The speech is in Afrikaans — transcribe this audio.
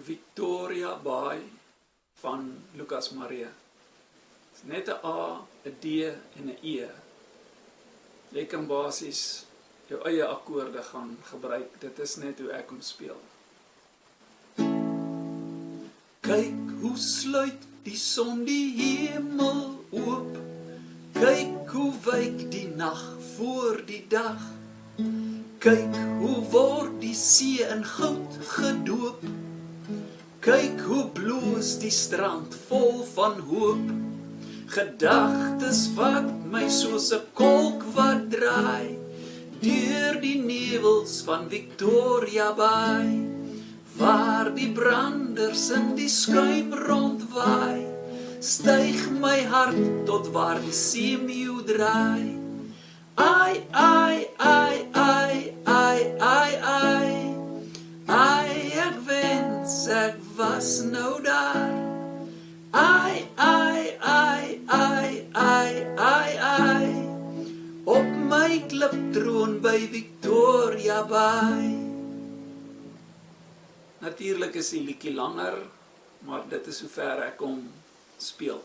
Victoria Bay van Lucas Marie. Dit is net 'n A, 'n D en 'n E. Jy kan basies jou eie akkoorde gaan gebruik. Dit is net hoe ek hom speel. Kyk hoe sluit die son die hemel oop. Kyk hoe wyk die nag voor die dag. Kyk hoe word die see in goud gedoop. Kyk hoe bloos die strand vol van hoop. Gedagtes vat my soos 'n kolk wat draai deur die nevels van Victoria Bay, waar die branders in die skuim rondwaai. Styg my hart tot waar die seemeeu draai. Ai, ai, ai, ai, ai, ai, ai. Ai, ek wens ek was nou daar. Ai, ai, ai, ai, ai, ai, ai. Op my kliptroon by Victoria Bay. Natuurlik is die liedjie langer, maar dit is hoe ver ek hom speel.